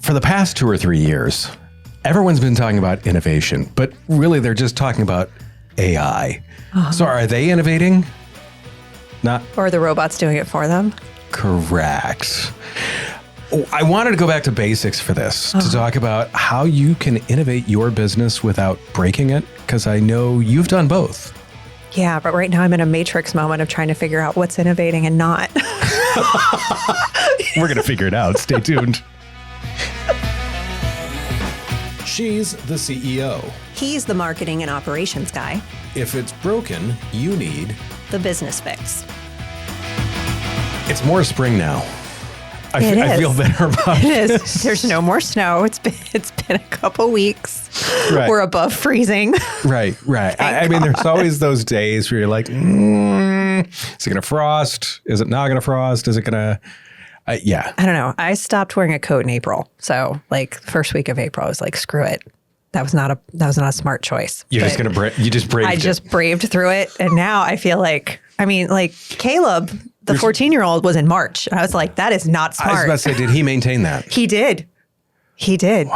For the past 2 or 3 years, everyone's been talking about innovation, but really they're just talking about AI. So are they innovating? Not Or are the robots doing it for them? correct. I wanted to go back to basics for this to talk about how you can innovate your business without breaking it, because I know you've done both. Yeah, but right now I'm in a matrix moment of trying to figure out what's innovating and not. We're going to figure it out. Stay tuned. She's the CEO. He's the marketing and operations guy. If it's broken, you need... The business fix. It's more spring now. I It feel is. better about It this. is. There's no more snow. It's been a couple weeks. Right. We're above freezing. Right. I mean, there's always those days where you're like, is it going to frost? Is it not going to frost? Is it going to... yeah. I don't know. I stopped wearing a coat in April. So like first week of April, I was like, screw it. That was not a smart choice. You're But just going to... you just braved I it. just braved through it. And now I feel like, Caleb, the 14-year-old was in March. And I was like, that is not I was smart. about to say, did he maintain that? He did. When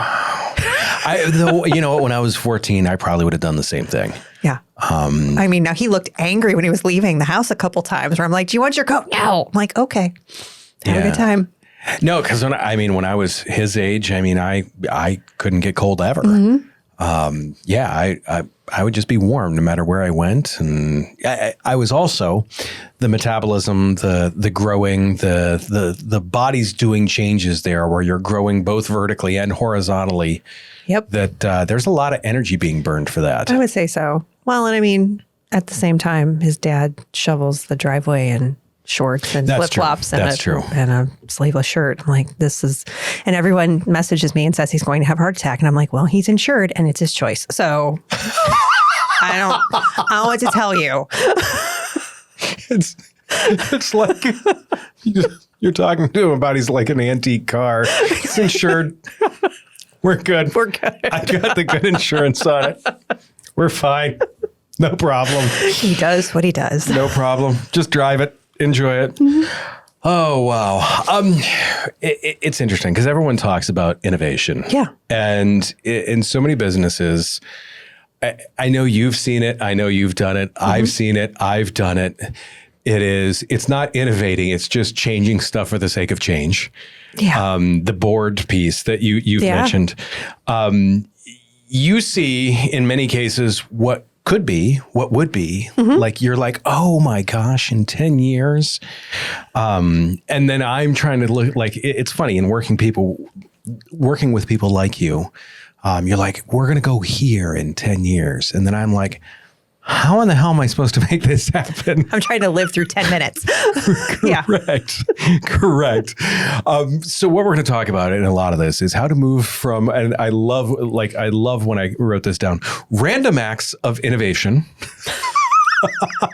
I was 14, I probably would have done the same thing. Yeah. Now he looked angry when he was leaving the house a couple times where I'm like, do you want your coat? No. I'm like, okay. Have a good time. No, because when I was his age, I couldn't get cold ever. I would just be warm no matter where I went. And I was also the metabolism, the growing, the body's doing changes there where you're growing both vertically and horizontally. Yep. That there's a lot of energy being burned for that. I would say so. Well, and at the same time, his dad shovels the driveway in shorts and That's true. flip-flops That's true. and a sleeveless shirt. I'm like, and everyone messages me and says he's going to have a heart attack. And I'm like, well, he's insured and it's his choice. So I don't know what to tell you. It's like you're talking to him about he's like an antique car. It's insured. We're good. We're good. I got the good insurance on it. We're fine. No problem. He does what he does. No problem. Just drive it. Enjoy it. Oh, wow. It's interesting because everyone talks about innovation. Yeah. And in so many businesses, I know you've seen it. I know you've done it. I've seen it. I've done it. It's not innovating. It's just changing stuff for the sake of change. Yeah. The board piece that you've mentioned. You see in many cases what could be, what would be. Like you're like, oh my gosh, in 10 years. And then I'm trying to look like it's funny in working with people like you. You're like, we're going to go here in 10 years. And then I'm like, how in the hell am I supposed to make this happen? I'm trying to live through 10 minutes. Yeah. Correct. So what we're going to talk about in a lot of this is how to move from, and I love when I wrote this down, random acts of innovation.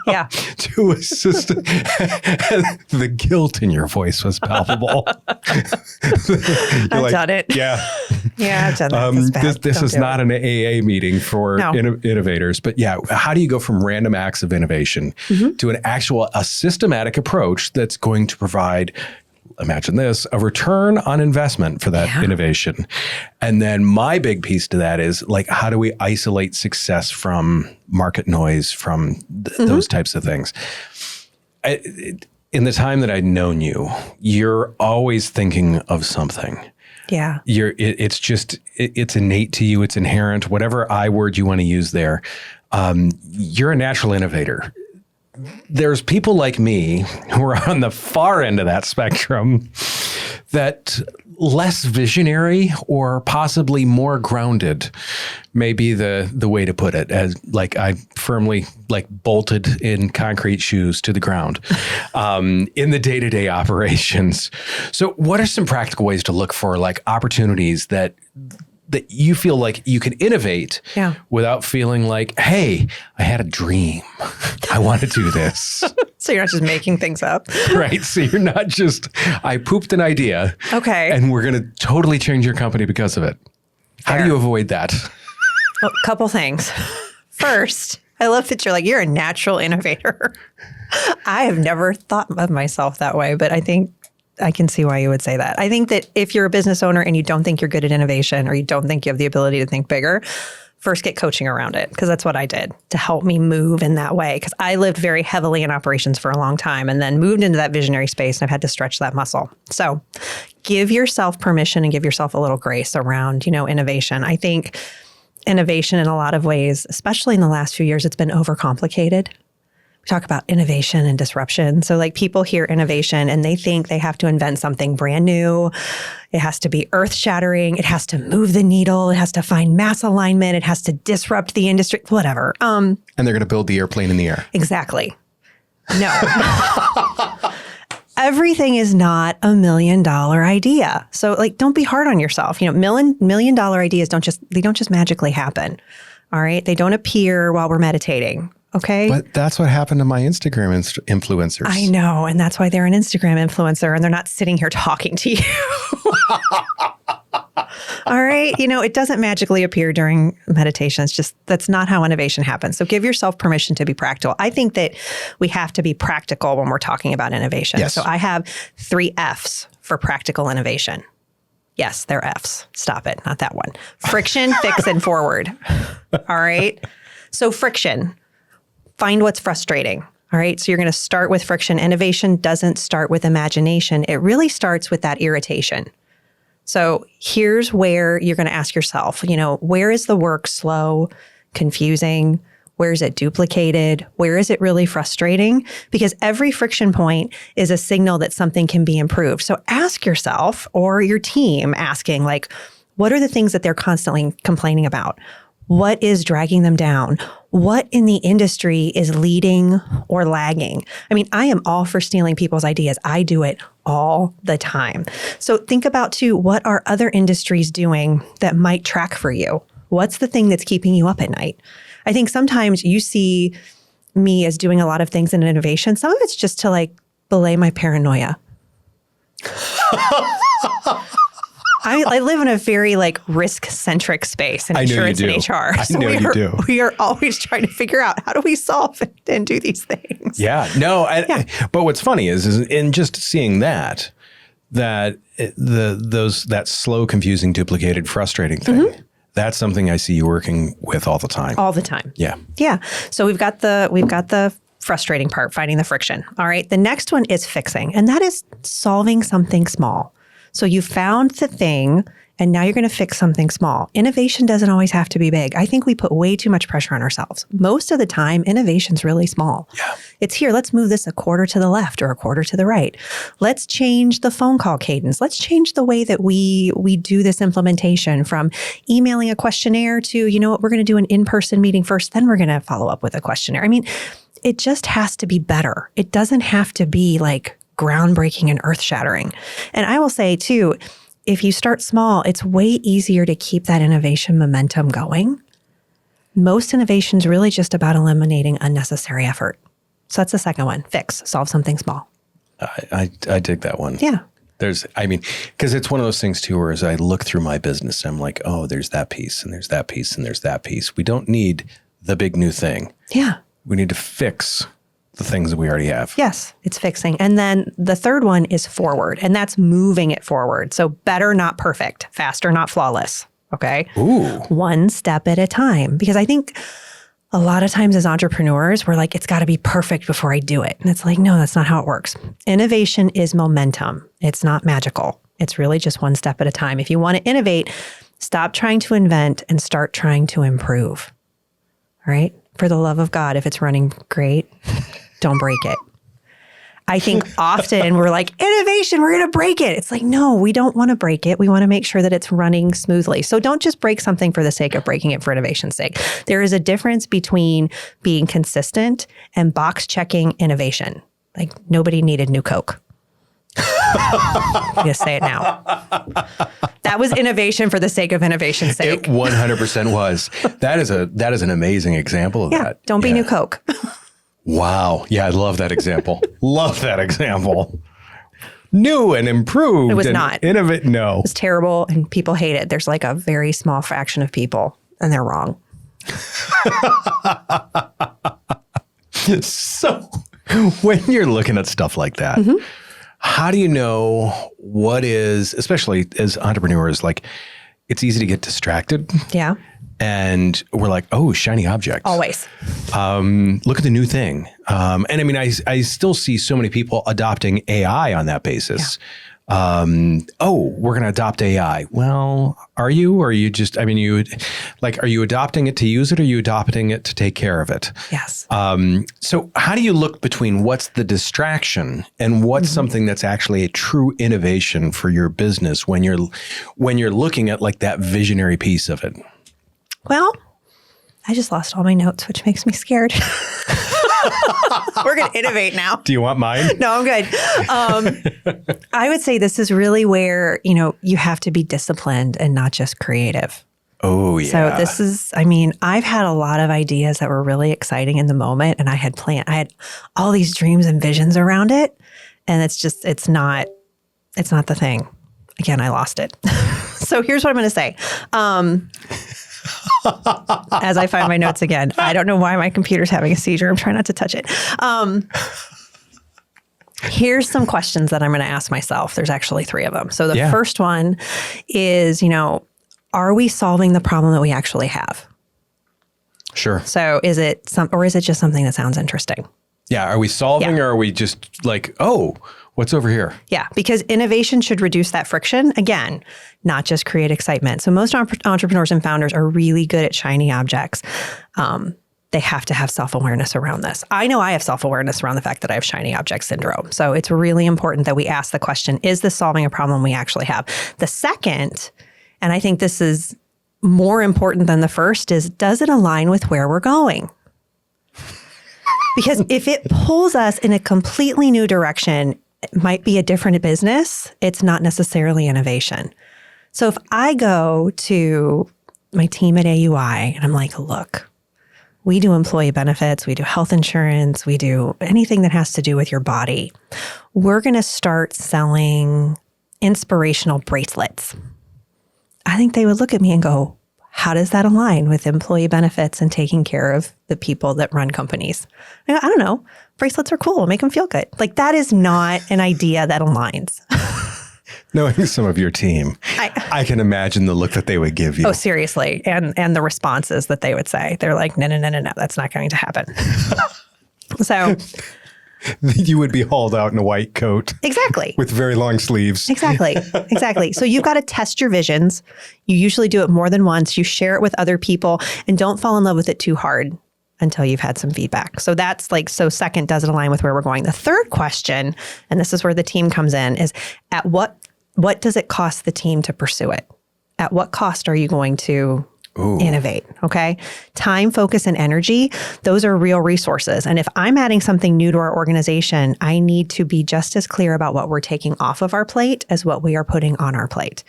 Yeah. To a system. The guilt in your voice was palpable. I've done it. Yeah. Yeah, I've done that. It's bad. This Don't is do not it. an AA meeting for innovators, but yeah, how do you go from random acts of innovation to a systematic approach that's going to provide, imagine this, a return on investment for that innovation? And then my big piece to that is like, how do we isolate success from market noise, from those types of things? In the time that I'd known you, you're always thinking of something. Yeah. It's innate to you. It's inherent, whatever I word you want to use there. You're a natural innovator. There's people like me who are on the far end of that spectrum that less visionary or possibly more grounded may be the way to put it, as like I firmly bolted in concrete shoes to the ground in the day-to-day operations. So what are some practical ways to look for like opportunities that you feel like you can innovate without feeling like, hey, I had a dream. I want to do this. So you're not just making things up. Right. So you're not just, I pooped an idea. Okay. And we're going to totally change your company because of it. How do you avoid that? A couple things. First, I love that you're a natural innovator. I have never thought of myself that way, but I think I can see why you would say that. I think that if you're a business owner and you don't think you're good at innovation or you don't think you have the ability to think bigger, first get coaching around it, because that's what I did to help me move in that way. Because I lived very heavily in operations for a long time and then moved into that visionary space, and I've had to stretch that muscle. So give yourself permission and give yourself a little grace around, innovation. I think innovation in a lot of ways, especially in the last few years, it's been overcomplicated. We talk about innovation and disruption. So like people hear innovation and they think they have to invent something brand new. It has to be earth-shattering. It has to move the needle. It has to find mass alignment. It has to disrupt the industry, whatever. And they're going to build the airplane in the air. Exactly. No. Everything is not $1 million idea. So like, don't be hard on yourself. $1 million ideas don't just magically happen. All right. They don't appear while we're meditating. Okay. But that's what happened to my Instagram influencers. I know. And that's why they're an Instagram influencer and they're not sitting here talking to you. All right. It doesn't magically appear during meditation. It's just, that's not how innovation happens. So give yourself permission to be practical. I think that we have to be practical when we're talking about innovation. Yes. So I have 3 F's for practical innovation. Yes, they're F's. Stop it. Not that one. Friction, fix, and forward. All right. So friction. Find what's frustrating. All right. So you're going to start with friction. Innovation doesn't start with imagination. It really starts with that irritation. So here's where you're going to ask yourself, where is the work slow, confusing? Where is it duplicated? Where is it really frustrating? Because every friction point is a signal that something can be improved. So ask yourself, or your team asking, like, what are the things that they're constantly complaining about? What is dragging them down? What in the industry is leading or lagging? I mean, I am all for stealing people's ideas. I do it all the time. So think about too, what are other industries doing that might track for you? What's the thing that's keeping you up at night? I think sometimes you see me as doing a lot of things in innovation. Some of it's just to like belay my paranoia. I live in a very like risk-centric space in insurance and HR. So we are always trying to figure out how do we solve and do these things. Yeah, no. But what's funny is in just seeing that slow, confusing, duplicated, frustrating thing. Mm-hmm. That's something I see you working with all the time. All the time. Yeah. Yeah. So we've got the frustrating part, finding the friction. All right. The next one is fixing, and that is solving something small. So you found the thing, and now you're going to fix something small. Innovation doesn't always have to be big. I think we put way too much pressure on ourselves. Most of the time, innovation's really small. Yeah. It's here. Let's move this a quarter to the left or a quarter to the right. Let's change the phone call cadence. Let's change the way that we do this implementation from emailing a questionnaire to, we're going to do an in-person meeting first, then we're going to follow up with a questionnaire. I mean, it just has to be better. It doesn't have to be like groundbreaking and earth-shattering. And I will say too, if you start small, it's way easier to keep that innovation momentum going. Most innovation is really just about eliminating unnecessary effort. So that's the second one. Fix, solve something small. I dig that one. Yeah. Because it's one of those things too, where as I look through my business, I'm like, oh, there's that piece and there's that piece and there's that piece. We don't need the big new thing. Yeah. We need to fix the things that we already have. Yes, it's fixing. And then the third one is forward, and that's moving it forward. So better, not perfect. Faster, not flawless. Okay? Ooh. One step at a time. Because I think a lot of times as entrepreneurs, we're like, it's got to be perfect before I do it. And it's like, no, that's not how it works. Innovation is momentum. It's not magical. It's really just one step at a time. If you want to innovate, stop trying to invent and start trying to improve. All right? For the love of God, if it's running great, don't break it. I think often we're like, innovation, we're going to break it. It's like, no, we don't want to break it. We want to make sure that it's running smoothly. So don't just break something for the sake of breaking it for innovation's sake. There is a difference between being consistent and box checking innovation. Like nobody needed new Coke. I'm going to say it now. That was innovation for the sake of innovation's sake. It 100% was. That is an amazing example of that. Don't be new Coke. Wow. Yeah, I love that example. Love that example. New and improved. It was not. Innovate. No. It was terrible and people hate it. There's like a very small fraction of people and they're wrong. So when you're looking at stuff like that, how do you know what is, especially as entrepreneurs, like it's easy to get distracted. Yeah. And we're like, oh, shiny objects. Always. Look at the new thing. And I mean, I still see so many people adopting AI on that basis. Oh, we're going to adopt AI. Well, are you, or are you just, I mean, are you adopting it to use it, or are you adopting it to take care of it? Yes. So how do you look between what's the distraction and what's something that's actually a true innovation for your business when you're looking at like that visionary piece of it? Well, I just lost all my notes, which makes me scared. We're going to innovate now. Do you want mine? No, I'm good. I would say this is really where, you have to be disciplined and not just creative. Oh, yeah. So this is, I mean, I've had a lot of ideas that were really exciting in the moment, and I had all these dreams and visions around it. And it's not the thing. Again, I lost it. So here's what I'm going to say. As I find my notes again, I don't know why my computer's having a seizure. I'm trying not to touch it. Here's some questions that I'm going to ask myself. There's actually 3 of them. So the first one is, are we solving the problem that we actually have? Sure. So is it just something that sounds interesting? Yeah. Are we solving, or are we just like, oh, what's over here? Yeah. Because innovation should reduce that friction. Again, not just create excitement. So most entrepreneurs and founders are really good at shiny objects. They have to have self-awareness around this. I know I have self-awareness around the fact that I have shiny object syndrome. So it's really important that we ask the question, is this solving a problem we actually have? The second, and I think this is more important than the first, is does it align with where we're going? Because if it pulls us in a completely new direction, it might be a different business. It's not necessarily innovation. So if I go to my team at AUI and I'm like, look, we do employee benefits, we do health insurance, we do anything that has to do with your body. We're going to start selling inspirational bracelets. I think they would look at me and go, how does that align with employee benefits and taking care of the people that run companies? I don't know. Bracelets are cool. Make them feel good. Like, that is not an idea that aligns. Knowing some of your team, I can imagine the look that they would give you. Oh, seriously. And the responses that they would say. They're like, no, that's not going to happen. So you would be hauled out in a white coat. Exactly. With very long sleeves. Exactly. So you've got to test your visions. You usually do it more than once. You share it with other people, and don't fall in love with it too hard until you've had some feedback. So that's second, does it align with where we're going? The third question, and this is where the team comes in, is at what does it cost the team to pursue it? At what cost are you going to innovate? Okay. Time, focus, and energy, those are real resources. And if I'm adding something new to our organization, I need to be just as clear about what we're taking off of our plate as what we are putting on our plate.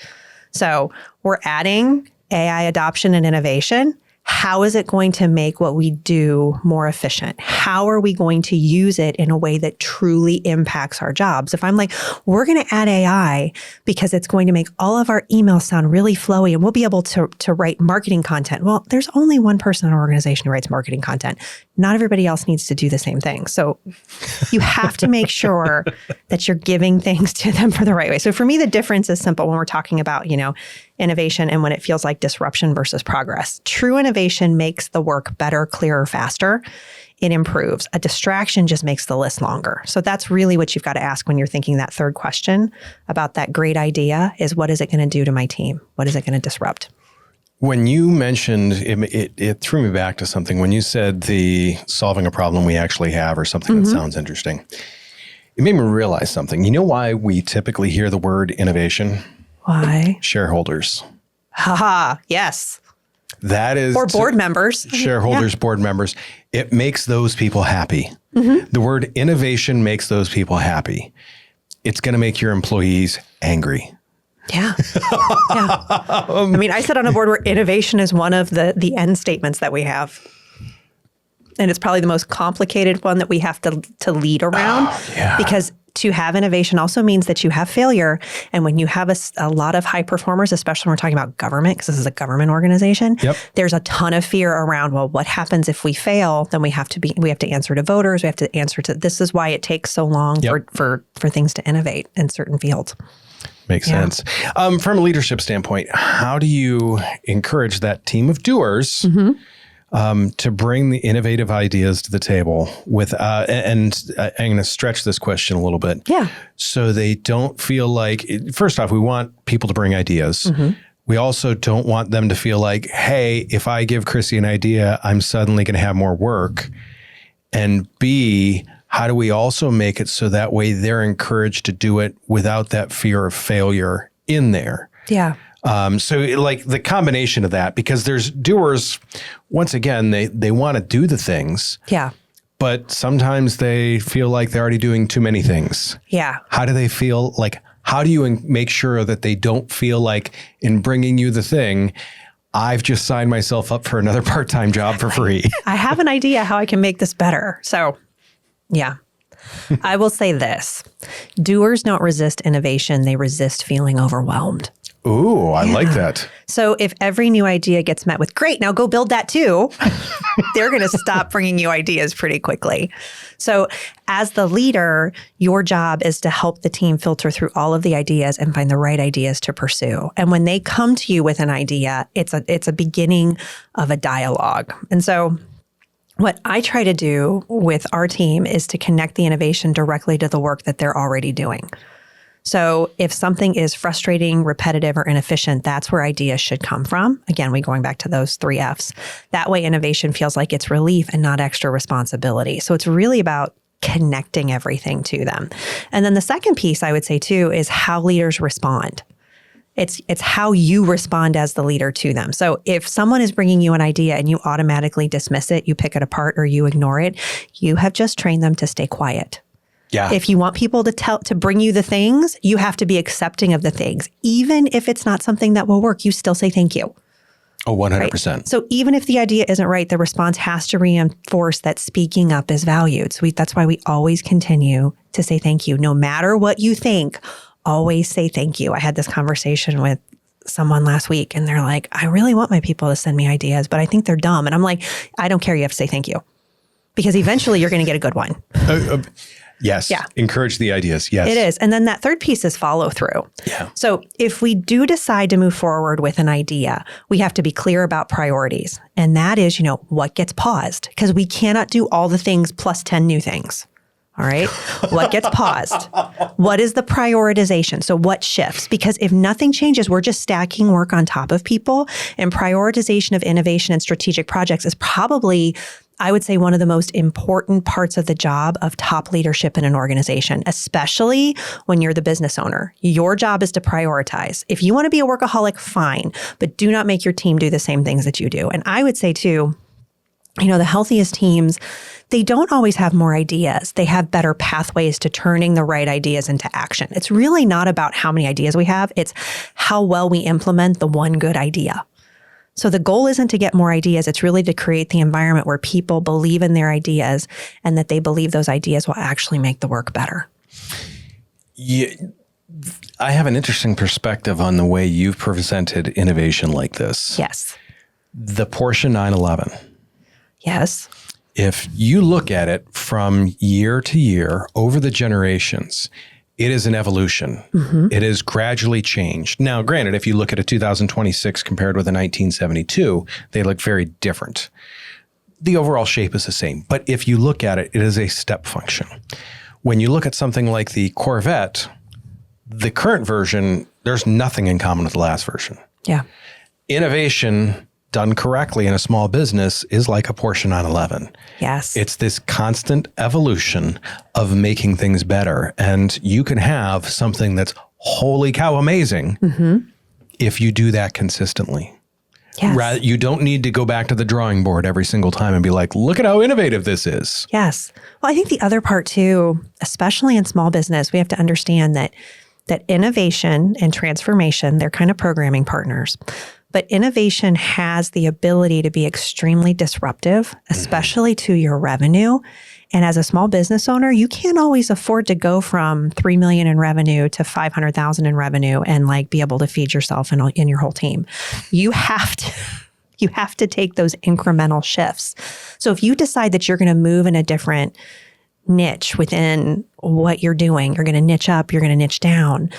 So we're adding AI adoption and innovation. How is it going to make what we do more efficient? How are we going to use it in a way that truly impacts our jobs? If I'm like, we're going to add AI because it's going to make all of our emails sound really flowy and we'll be able to write marketing content. Well, there's only one person in our organization who writes marketing content. Not everybody else needs to do the same thing. So you have to make sure that you're giving things to them for the right way. So for me, the difference is simple when we're talking about, innovation and when it feels like disruption versus progress. True innovation makes the work better, clearer, faster. It improves. A distraction just makes the list longer. So that's really what you've got to ask when you're thinking that third question about that great idea is, what is it going to do to my team? What is it going to disrupt? When you mentioned, it threw me back to something. When you said the solving a problem we actually have or something that sounds interesting, it made me realize something. You know why we typically hear the word innovation? Why? Shareholders. Yes. That is... Or board members. Shareholders, board members. It makes those people happy. The word innovation makes those people happy. It's going to make your employees angry. Yeah. I mean, I sit on a board where innovation is one of the end statements that we have. And it's probably the most complicated one that we have to lead around. Because to have innovation also means that you have failure. And when you have a lot of high performers, especially when we're talking about government, because this is a government organization, there's a ton of fear around, well, what happens if we fail? Then we have to answer to voters. We have to answer to, this is why it takes so long for things to innovate in certain fields. Makes sense. From a leadership standpoint, how do you encourage that team of doers to bring the innovative ideas to the table with, and I'm going to stretch this question a little bit. Yeah. So they don't feel like, first off, we want people to bring ideas. We also don't want them to feel like, hey, if I give Chrissy an idea, I'm suddenly going to have more work. And B, how do we also make it so that way they're encouraged to do it without that fear of failure in there? Yeah. So like the combination of that, because there's doers, once again, they want to do the things. Yeah. But sometimes they feel like they're already doing too many things. Yeah. How do they feel like, how do you make sure that they don't feel like in bringing you the thing, I've just signed myself up for another part-time job for free? I have an idea how I can make this better. So yeah. I will say this. Doers don't resist innovation. They resist feeling overwhelmed. Ooh, I like that. So if every new idea gets met with, great, now go build that too, they're going to stop bringing you ideas pretty quickly. So as the leader, your job is to help the team filter through all of the ideas and find the right ideas to pursue. And when they come to you with an idea, it's a beginning of a dialogue. And so what I try to do with our team is to connect the innovation directly to the work that they're already doing. So if something is frustrating, repetitive, or inefficient, that's where ideas should come from. Again, we're going back to those 3 Fs. That way, innovation feels like it's relief and not extra responsibility. So it's really about connecting everything to them. And then the second piece I would say too is how leaders respond. It's how you respond as the leader to them. So if someone is bringing you an idea and you automatically dismiss it, you pick it apart or you ignore it, you have just trained them to stay quiet. Yeah. If you want people to bring you the things, you have to be accepting of the things. Even if it's not something that will work, you still say thank you. Oh, 100%. Right? So even if the idea isn't right, the response has to reinforce that speaking up is valued. So that's why we always continue to say thank you. No matter what you think, always say thank you. I had this conversation with someone last week and they're like, I really want my people to send me ideas, but I think they're dumb. And I'm like, I don't care. You have to say thank you because eventually you're going to get a good one. Yes. Yeah. Encourage the ideas. Yes. It is. And then that third piece is follow through. Yeah. So if we do decide to move forward with an idea, we have to be clear about priorities. And that is, what gets paused? Because we cannot do all the things plus 10 new things. All right. What gets paused? What is the prioritization? So what shifts? Because if nothing changes, we're just stacking work on top of people. And prioritization of innovation and strategic projects is probably, I would say, one of the most important parts of the job of top leadership in an organization, especially when you're the business owner. Your job is to prioritize. If you want to be a workaholic, fine, but do not make your team do the same things that you do. And I would say too, the healthiest teams, they don't always have more ideas. They have better pathways to turning the right ideas into action. It's really not about how many ideas we have. It's how well we implement the one good idea. So the goal isn't to get more ideas. It's really to create the environment where people believe in their ideas and that they believe those ideas will actually make the work better. Yeah, I have an interesting perspective on the way you've presented innovation like this. Yes. The Porsche 911. Yes. If you look at it from year to year over the generations, it is an evolution. Mm-hmm. It has gradually changed. Now, granted, if you look at a 2026 compared with a 1972, they look very different. The overall shape is the same. But if you look at it, it is a step function. When you look at something like the Corvette, the current version, there's nothing in common with the last version. Yeah. Innovation done correctly in a small business is like a Porsche 911. Yes. It's this constant evolution of making things better. And you can have something that's holy cow amazing if you do that consistently. Yes. You don't need to go back to the drawing board every single time and be like, look at how innovative this is. Yes. Well, I think the other part too, especially in small business, we have to understand that innovation and transformation, they're kind of programming partners. But innovation has the ability to be extremely disruptive, especially to your revenue. And as a small business owner, you can't always afford to go from 3 million in revenue to 500,000 in revenue and like be able to feed yourself and your whole team. You have to take those incremental shifts. So if you decide that you're going to move in a different niche within what you're doing, you're going to niche up, you're going to niche down,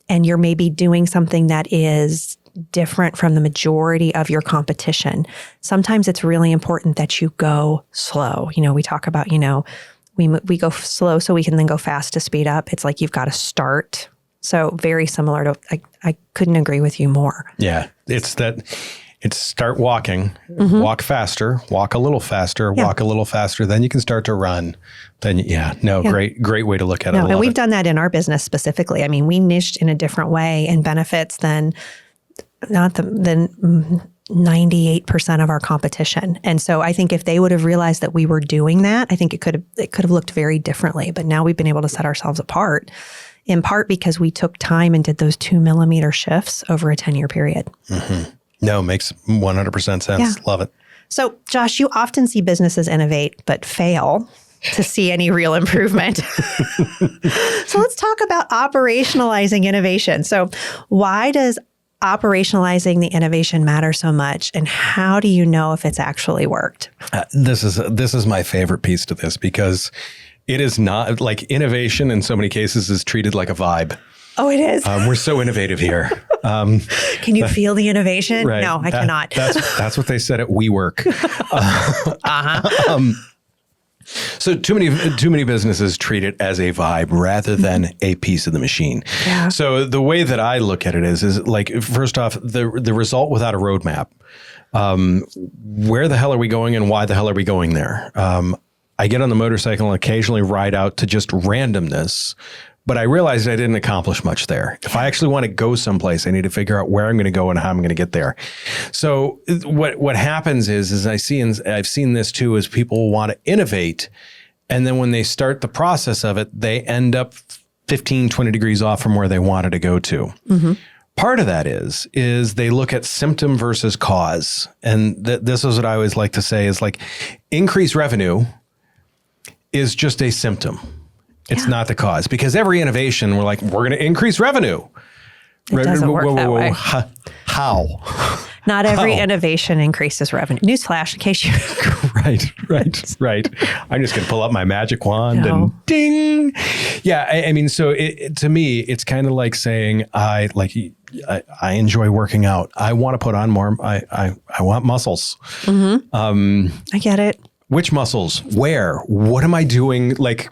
and you're maybe doing something that is different from the majority of your competition. Sometimes it's really important that you go slow. We talk about, we go slow so we can then go fast to speed up. It's like you've got to start. So very similar to, I couldn't agree with you more. Yeah. It's start walking, walk faster, walk a little faster, walk a little faster. Then you can start to run. Then, great way to look at it. And we've done that in our business specifically. I mean, we niched in a different way in benefits than 98% of our competition. And so I think if they would have realized that we were doing that, I think it could have looked very differently. But now we've been able to set ourselves apart, in part because we took time and did those 2 millimeter shifts over a 10-year period. Mm-hmm. No, makes 100% sense. Yeah. Love it. So, Josh, you often see businesses innovate but fail to see any real improvement. So let's talk about operationalizing innovation. So why does operationalizing the innovation matter so much, and how do you know if it's actually worked? This is my favorite piece to this, because it is not like innovation in so many cases is treated like a vibe. Oh, it is. We're so innovative here. Can you feel the innovation? Right. No, I cannot. That's what they said at WeWork. So too many businesses treat it as a vibe rather than a piece of the machine. Yeah. So the way that I look at it is like, first off, the result without a roadmap. Where the hell are we going and why the hell are we going there? I get on the motorcycle and occasionally ride out to just randomness, but I realized I didn't accomplish much there. If I actually want to go someplace, I need to figure out where I'm going to go and how I'm going to get there. So what happens is I've seen this too, is people want to innovate. And then when they start the process of it, they end up 15, 20 degrees off from where they wanted to go to. Mm-hmm. Part of that is they look at symptom versus cause. And this is what I always like to say is like, increased revenue is just a symptom. It's not the cause, because every innovation, we're going to increase revenue. It doesn't work that way. How? Not every innovation increases revenue. Newsflash, in case you... Right. I'm just going to pull up my magic wand and ding. Yeah, I mean, so to me, it's kind of like saying, I enjoy working out. I want to put on more. I want muscles. Mm-hmm. I get it. Which muscles? Where? What am I doing? Like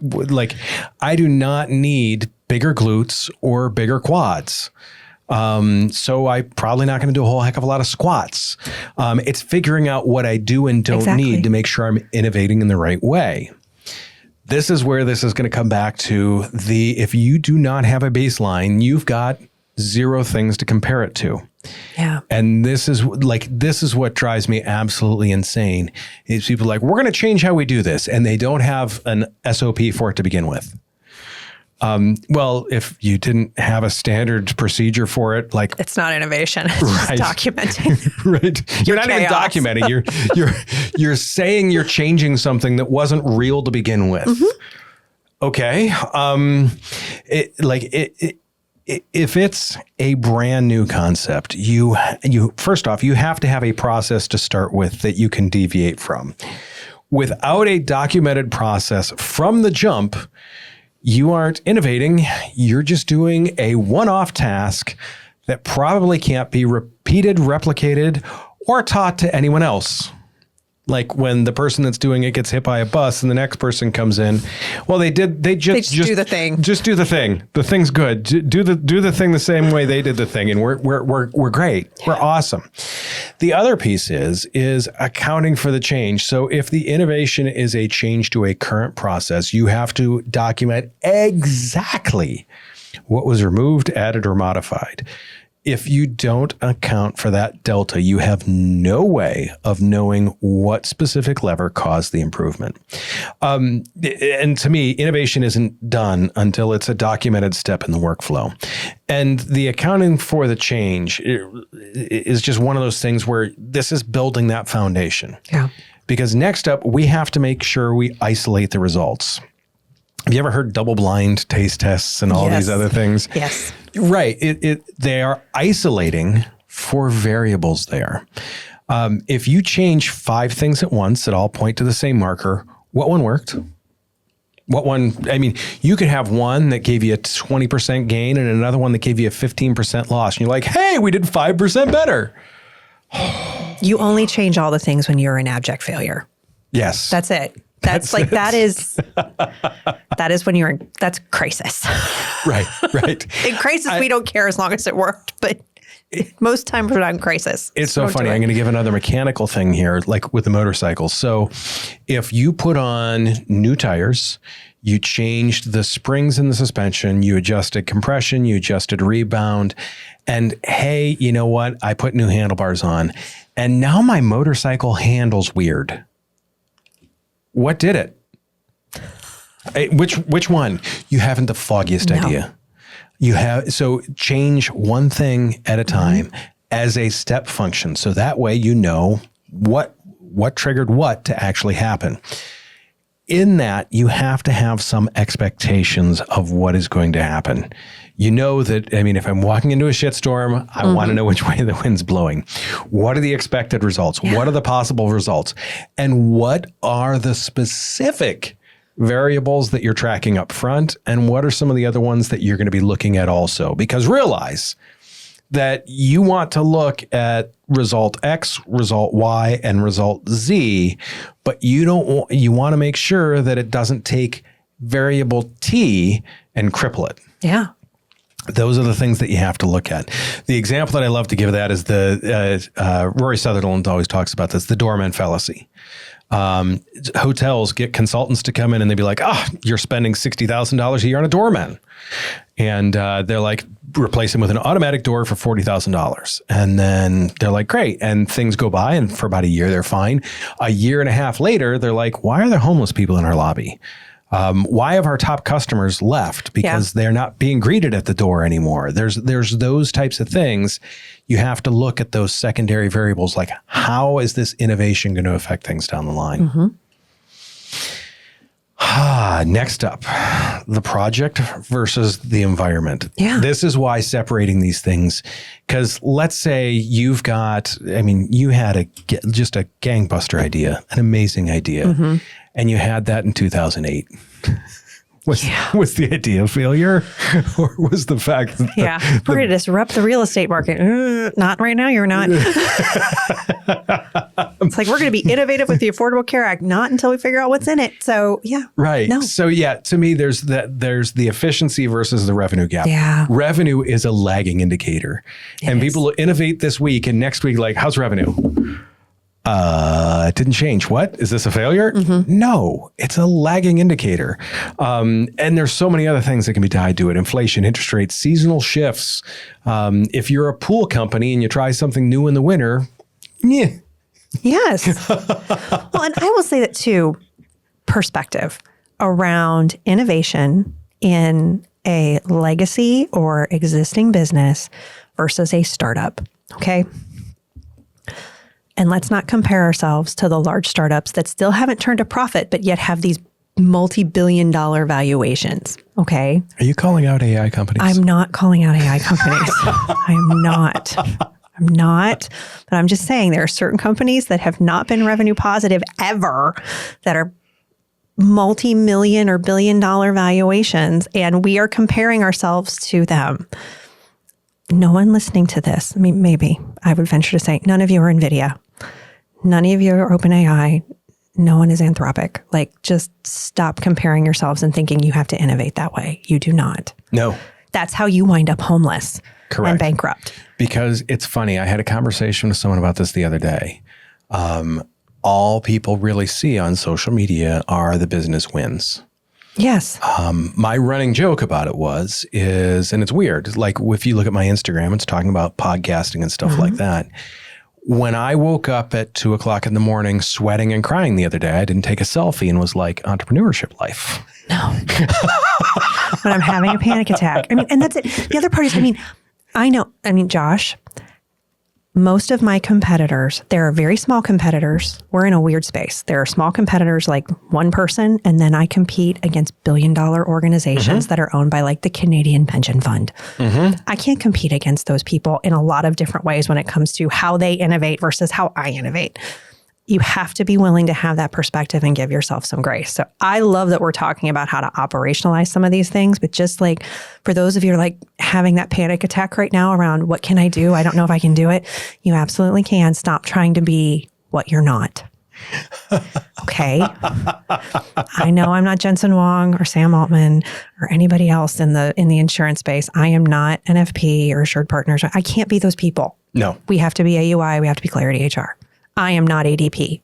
I do not need bigger glutes or bigger quads. So I'm probably not going to do a whole heck of a lot of squats. It's figuring out what I do and don't need to make sure I'm innovating in the right way. This is where this is going to come back to if you do not have a baseline, you've got zero things to compare it to. Yeah. And this is what drives me absolutely insane is people like, we're going to change how we do this. And they don't have an SOP for it to begin with. Well, if you didn't have a standard procedure for it, like it's not innovation, it's just documenting. Right. You're not even documenting. You're saying you're changing something that wasn't real to begin with. Mm-hmm. Okay. If it's a brand new concept, you first off, you have to have a process to start with that you can deviate from. Without a documented process from the jump, you aren't innovating. You're just doing a one-off task that probably can't be repeated, replicated, or taught to anyone else. Like when the person that's doing it gets hit by a bus and the next person comes in, well, they just do the thing. Just do the thing. The thing's good. Do the thing the same way they did the thing, and we're great. Yeah. We're awesome. The other piece is accounting for the change. So if the innovation is a change to a current process, you have to document exactly what was removed, added, or modified. If you don't account for that delta, you have no way of knowing what specific lever caused the improvement. And to me, innovation isn't done until it's a documented step in the workflow. And the accounting for the change is just one of those things where this is building that foundation. Yeah. Because next up, we have to make sure we isolate the results. Have you ever heard double-blind taste tests and all these other things? Yes. Right. They are isolating for variables there. If you change 5 things at once that all point to the same marker, what one worked? What one, I mean, you could have one that gave you a 20% gain and another one that gave you a 15% loss. And you're like, hey, we did 5% better. You only change all the things when you're in abject failure. Yes. That's it. That's like, it. that is when you're in, that's crisis. Right. In crisis, we don't care as long as it worked, but most times we're not in crisis. It's so funny. I'm going to give another mechanical thing here, like with the motorcycle. So if you put on new tires, you changed the springs in the suspension, you adjusted compression, you adjusted rebound, and hey, you know what? I put new handlebars on, and now my motorcycle handles weird. What did it? Which one? You haven't the foggiest idea. You have, so change one thing at a time as a step function. So that way, you know what triggered what to actually happen. In that, you have to have some expectations of what is going to happen. You know that, I mean, if I'm walking into a shitstorm, I want to know which way the wind's blowing. What are the expected results? Yeah. What are the possible results? And what are the specific variables that you're tracking up front? And what are some of the other ones that you're going to be looking at also? Because realize that you want to look at result X, result Y, and result Z, but you want to make sure that it doesn't take variable T and cripple it. Yeah. Those are the things that you have to look at. The example that I love to give of that is the Rory Sutherland always talks about this, the doorman fallacy. Hotels get consultants to come in and they'd be like, you're spending $60,000 a year on a doorman. And they're like, replace him with an automatic door for $40,000. And then they're like, great. And things go by, and for about a year, they're fine. A year and a half later, they're like, why are there homeless people in our lobby? Why have our top customers left? Because they're not being greeted at the door anymore. There's those types of things. You have to look at those secondary variables, like how is this innovation going to affect things down the line? Next up, the project versus the environment. Yeah. This is why separating these things, because let's say you had just a gangbuster idea, an amazing idea, and you had that in 2008. Was the idea a failure, or was the fact that we're going to disrupt the real estate market? Not right now, you're not. It's like, we're going to be innovative with the Affordable Care Act, not until we figure out what's in it. So right. No. So to me, there's the efficiency versus the revenue gap. Yeah. Revenue is a lagging indicator, and people will innovate this week, and next week, like, how's revenue? It didn't change. What? Is this a failure? No, it's a lagging indicator. And there's so many other things that can be tied to it. Inflation, interest rates, seasonal shifts. If you're a pool company and you try something new in the winter, Yes. Well, and I will say that too, perspective around innovation in a legacy or existing business versus a startup. Okay. And let's not compare ourselves to the large startups that still haven't turned a profit, but yet have these multi-billion-dollar valuations. Okay. Are you calling out AI companies? I'm not calling out AI companies. I'm not. But I'm just saying there are certain companies that have not been revenue positive ever that are multi-million or billion-dollar valuations, and we are comparing ourselves to them. No one listening to this, I mean, maybe I would venture to say none of you are NVIDIA. None of you are OpenAI. No one is Anthropic. Like, just stop comparing yourselves and thinking you have to innovate that way. You do not. No. That's how you wind up homeless. Correct. And bankrupt. Because it's funny. I had a conversation with someone about this the other day. All people really see on social media are the business wins. Yes. My running joke about it is, and it's weird, like if you look at my Instagram, it's talking about podcasting and stuff like that. When I woke up at 2:00 in the morning, sweating and crying the other day, I didn't take a selfie and was like, entrepreneurship life. No. When I'm having a panic attack. I mean, and that's it. The other part is, I know, Josh, most of my competitors, there are very small competitors. We're in a weird space. There are small competitors like one person, and then I compete against billion-dollar organizations that are owned by like the Canadian Pension Fund. I can't compete against those people in a lot of different ways when it comes to how they innovate versus how I innovate. You have to be willing to have that perspective and give yourself some grace. So I love that we're talking about how to operationalize some of these things, but just like for those of you who are like having that panic attack right now around what can I do? I don't know if I can do it. You absolutely can. Stop trying to be what you're not. Okay. I know I'm not Jensen Huang or Sam Altman or anybody else in the insurance space. I am not NFP or Assured Partners. I can't be those people. No. We have to be AUI. We have to be Clarity HR. I am not ADP.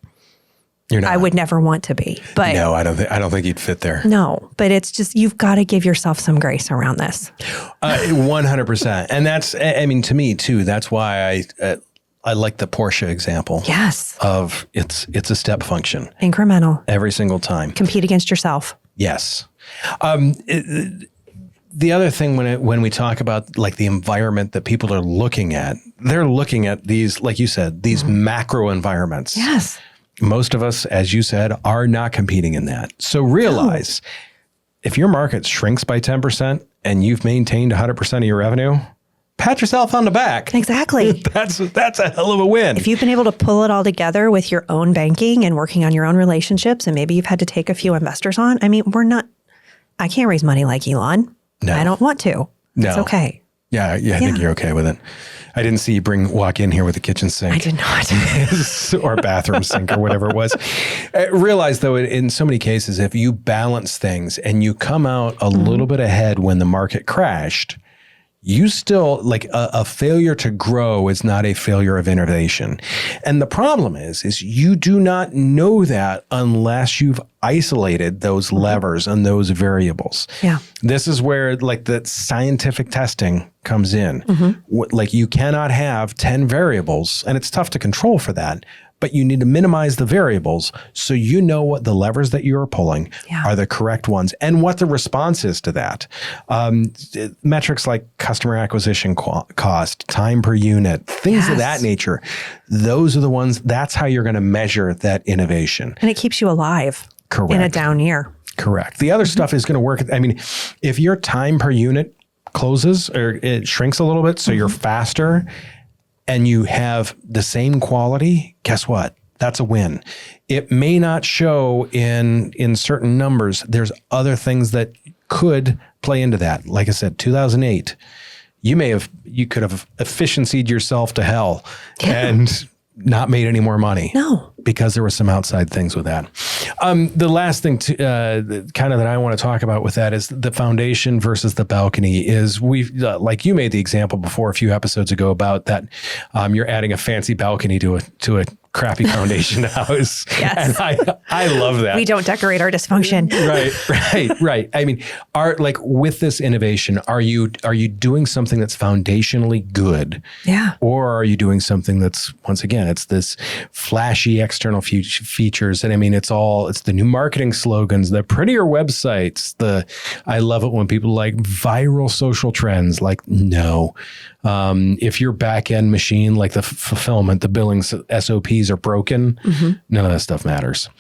You're not. I would never want to be. But no, I don't think you'd fit there. No, but it's just, you've got to give yourself some grace around this. 100%. And that's, I mean, to me too, that's why I like the Porsche example. Yes. Of it's a step function. Incremental. Every single time. Compete against yourself. Yes. The other thing when we talk about like the environment that people are looking at, they're looking at these, like you said, these macro environments. Yes. Most of us, as you said, are not competing in that. So realize if your market shrinks by 10% and you've maintained 100% of your revenue, pat yourself on the back. Exactly. That's a hell of a win. If you've been able to pull it all together with your own banking and working on your own relationships, and maybe you've had to take a few investors on, I mean, I can't raise money like Elon. No. I don't want to. No. It's okay. Yeah, I think you're okay with it. I didn't see you walk in here with a kitchen sink. I did not. Or a bathroom sink or whatever it was. Realize though, in so many cases, if you balance things and you come out a little bit ahead when the market crashed, you still, like a failure to grow is not a failure of innovation. And the problem is you do not know that unless you've isolated those levers and those variables. Yeah. This is where like the scientific testing comes in. Like you cannot have 10 variables, and it's tough to control for that. But you need to minimize the variables so you know what the levers that you are pulling are the correct ones and what the response is to that. Metrics like customer acquisition cost, time per unit, things of that nature. Those are the ones, that's how you're going to measure that innovation. And it keeps you alive. Correct. In a down year. Correct. The other stuff is going to work. I mean, if your time per unit closes or it shrinks a little bit, so you're faster, and you have the same quality, guess what? That's a win. It may not show in certain numbers. There's other things that could play into that. Like I said, 2008, you could have efficiencyed yourself to hell and not made any more money. No. Because there were some outside things with that. The last thing kind of that I want to talk about with that is the foundation versus the balcony is like you made the example before a few episodes ago about that you're adding a fancy balcony to a crappy foundation house. Yes. And I love that. We don't decorate our dysfunction. Right. I mean, with this innovation, are you doing something that's foundationally good? Yeah. Or are you doing something that's, once again, it's this flashy external features. And I mean, it's the new marketing slogans, the prettier websites, I love it when people like viral social trends, like, no. If your back end machine, like the fulfillment, the billing SOPs are broken, none of that stuff matters.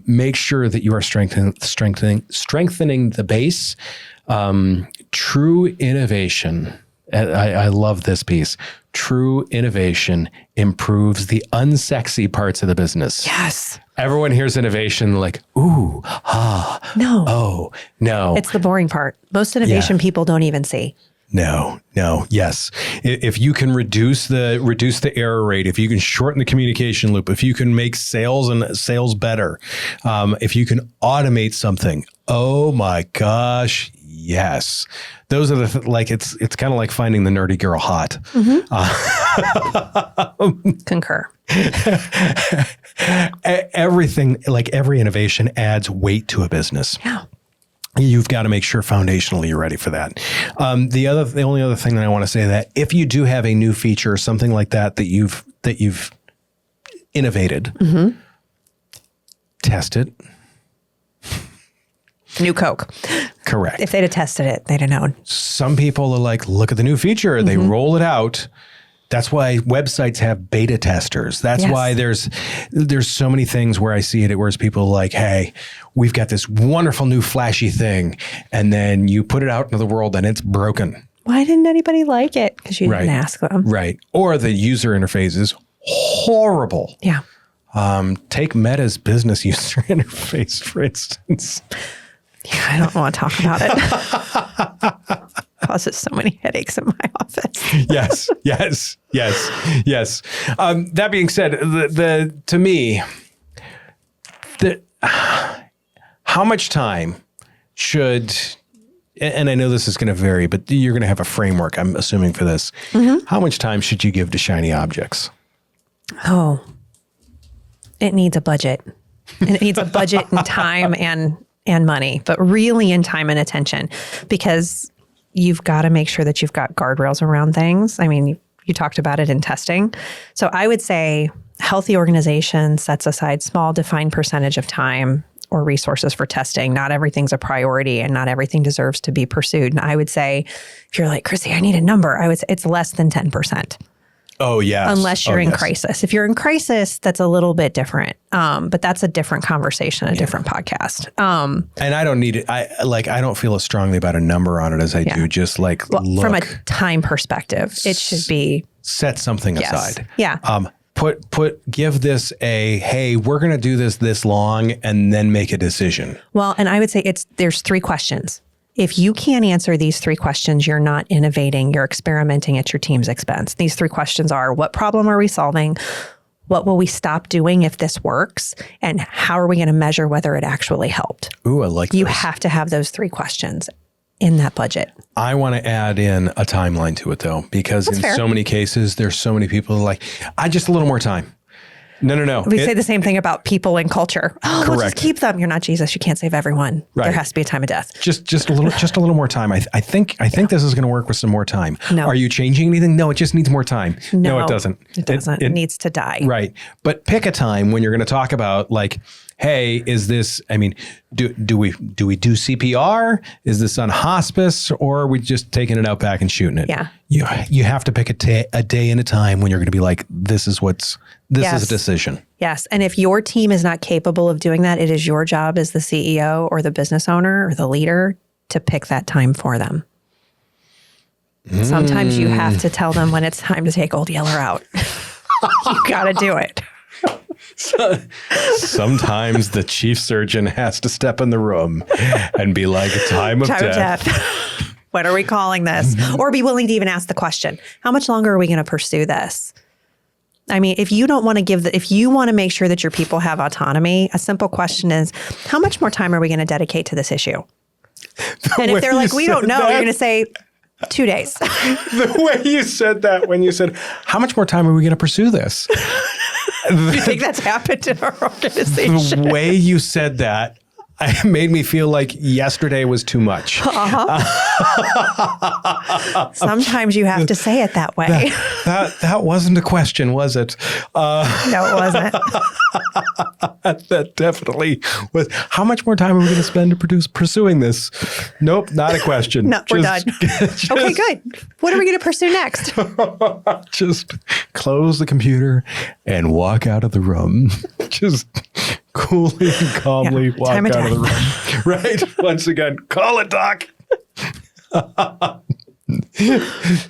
Make sure that you are strengthening the base. True innovation. I love this piece. True innovation improves the unsexy parts of the business. Yes. Everyone hears innovation like, ooh, no. Oh, no. It's the boring part. Most innovation people don't even see. No. Yes. If you can reduce the error rate, if you can shorten the communication loop, if you can make sales better, if you can automate something, oh my gosh, yes. Those are it's kind of like finding the nerdy girl hot. Concur. Everything, like every innovation adds weight to a business. Yeah. You've got to make sure foundationally you're ready for that. The only other thing that I want to say that if you do have a new feature or something like that you've innovated, test it. New Coke. Correct. If they'd have tested it, they'd have known. Some people are like, look at the new feature. They roll it out. That's why websites have beta testers. That's why there's so many things where I see it where people are like, hey, we've got this wonderful new flashy thing. And then you put it out into the world and it's broken. Why didn't anybody like it? Because you didn't ask them. Right. Or the user interface is horrible. Yeah. Take Meta's business user interface, for instance. Yeah, I don't want to talk about it. Causes so many headaches in my office. Yes. That being said, to me, how much time should, and I know this is going to vary, but you're going to have a framework, I'm assuming, for this. Mm-hmm. How much time should you give to shiny objects? Oh, it needs a budget. And it needs a budget in time and money, but really in time and attention, because you've got to make sure that you've got guardrails around things. I mean, you talked about it in testing. So I would say healthy organization sets aside small defined percentage of time or resources for testing. Not everything's a priority and not everything deserves to be pursued. And I would say, if you're like, Chrissy, I need a number, I would say it's less than 10%. Oh, yeah. Unless you're in crisis. If you're in crisis, that's a little bit different. But that's a different conversation, a different podcast. And I don't need it. I don't feel as strongly about a number on it as I do just look. From a time perspective, it should be. Set something aside. Yeah. Give this hey, we're going to do this long and then make a decision. Well, and I would say there's 3 questions. If you can't answer these 3 questions, you're not innovating, you're experimenting at your team's expense. These 3 questions are, what problem are we solving? What will we stop doing if this works? And how are we going to measure whether it actually helped? Ooh, I like You those. have to have those 3 questions in that budget. I want to add in a timeline to it, though, because That's fair. so many cases, there's so many people who are like, just a little more time. No. We say the same thing about people and culture. Oh, we'll just Correct. keep them. You're not Jesus. You can't save everyone. Right. There has to be a time of death. Just a little more time. I think this is going to work with some more time. No. Are you changing anything? No, it just needs more time. No, it doesn't. It doesn't. It needs to die. Right. But pick a time when you're going to talk about like, hey, is this, I mean, do we do CPR? Is this on hospice, or are we just taking it out back and shooting it? Yeah. You have to pick a day and a time when you're going to be like, this is a decision. Yes. And if your team is not capable of doing that, it is your job as the CEO or the business owner or the leader to pick that time for them. Sometimes you have to tell them when it's time to take Old Yeller out. You got to do it. Sometimes the chief surgeon has to step in the room and be like, time of death. What are we calling this? Or be willing to even ask the question, how much longer are we going to pursue this? I mean, if you don't want to if you want to make sure that your people have autonomy, a simple question is, how much more time are we going to dedicate to this issue? And if they're like, we don't know, you're going to say 2 days. The way you said that, when you said, how much more time are we going to pursue this? Do you think that's happened in our organization? The way you said that made me feel like yesterday was too much. Sometimes you have to say it that way. That wasn't a question, was it? No, it wasn't. That definitely was. How much more time are we going to spend pursuing this? Nope, not a question. No, we're done. Okay, good. What are we going to pursue next? Just close the computer and walk out of the room. Just coolly and calmly walk out of the room. Right? Once again, call it, Doc.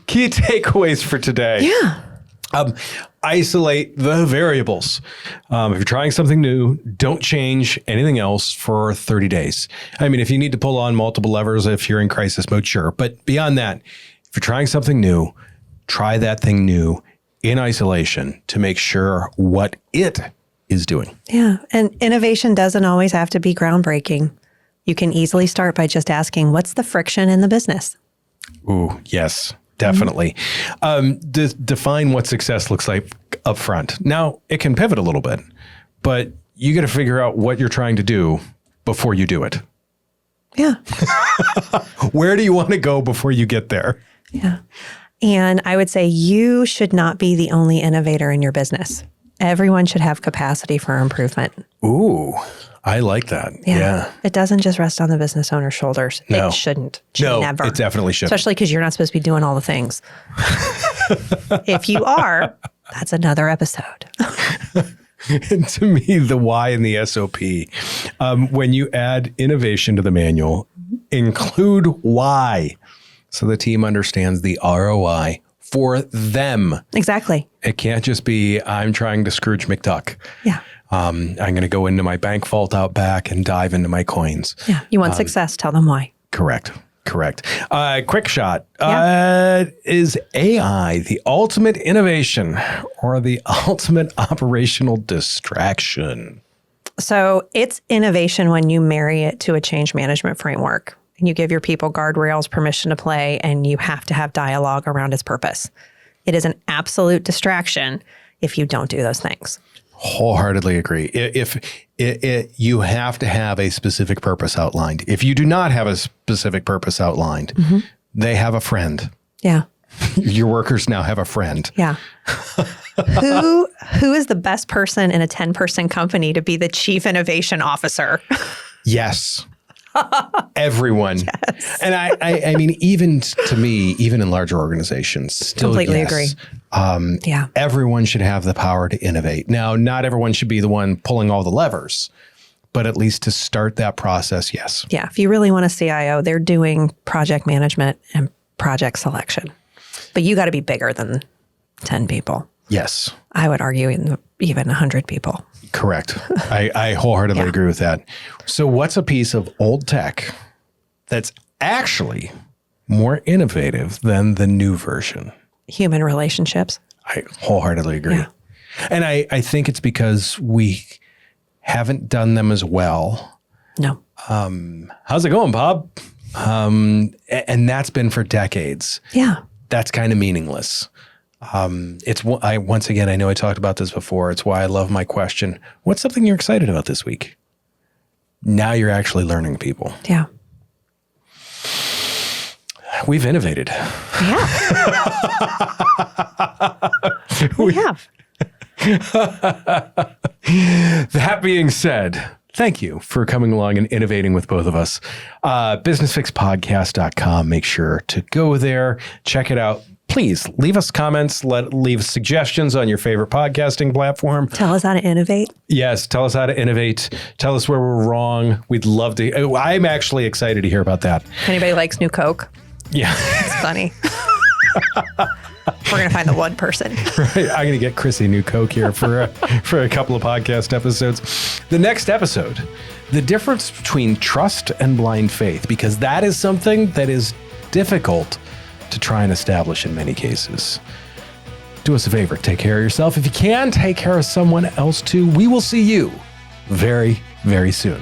Key takeaways for today. Yeah. Isolate the variables. If you're trying something new, don't change anything else for 30 days. I mean, if you need to pull on multiple levers, if you're in crisis mode, sure. But beyond that, if you're trying something new, try that thing new in isolation to make sure what it is doing. Yeah. And innovation doesn't always have to be groundbreaking. You can easily start by just asking, what's the friction in the business? Ooh, yes, definitely. Define what success looks like up front. Now, it can pivot a little bit, but you got to figure out what you're trying to do before you do it. Yeah. Where do you want to go before you get there? Yeah. And I would say you should not be the only innovator in your business. Everyone should have capacity for improvement. Ooh, I like that. Yeah. It doesn't just rest on the business owner's shoulders. No. It shouldn't. Should never. It definitely shouldn't. Especially because you're not supposed to be doing all the things. If you are, that's another episode. And to me, the why in the SOP, when you add innovation to the manual, include why so the team understands the ROI for them. Exactly. It can't just be, I'm trying to Scrooge McDuck. Yeah. I'm going to go into my bank vault out back and dive into my coins. Yeah. You want success, tell them why. Correct. Quick shot. Is AI the ultimate innovation or the ultimate operational distraction? So it's innovation when you marry it to a change management framework and you give your people guardrails, permission to play, and you have to have dialogue around its purpose. It is an absolute distraction if you don't do those things. Wholeheartedly agree. If you have to have a specific purpose outlined. If you do not have a specific purpose outlined, they have a friend. Yeah. Your workers now have a friend. Yeah. Who is the best person in a 10-person company to be the chief innovation officer? Yes. Everyone. Yes. And I mean, even to me, even in larger organizations, still completely yes. agree. Everyone should have the power to innovate. Now, not everyone should be the one pulling all the levers, but at least to start that process, yes. Yeah. If you really want a CIO, they're doing project management and project selection. But you got to be bigger than 10 people. Yes. I would argue even 100 people. Correct. I wholeheartedly agree with that. So what's a piece of old tech that's actually more innovative than the new version? Human relationships. I wholeheartedly agree. Yeah. And I think it's because we haven't done them as well. No. How's it going, Bob? And that's been for decades. Yeah. That's kind of meaningless. Once again, I know I talked about this before. It's why I love my question. What's something you're excited about this week? Now you're actually learning people. Yeah. We've innovated. Yeah. we have. That being said, thank you for coming along and innovating with both of us. BusinessFixPodcast.com. Make sure to go there, check it out. Please leave us comments, leave suggestions on your favorite podcasting platform. Tell us how to innovate. Yes, tell us how to innovate. Tell us where we're wrong. We'd love to. I'm actually excited to hear about that. Anybody likes New Coke? Yeah. It's funny. We're going to find the one person. Right. I'm going to get Chrissy New Coke here for a couple of podcast episodes. The next episode, the difference between trust and blind faith, because that is something that is difficult to try and establish in many cases. Do us a favor, take care of yourself. If you can, take care of someone else too. We will see you very, very soon.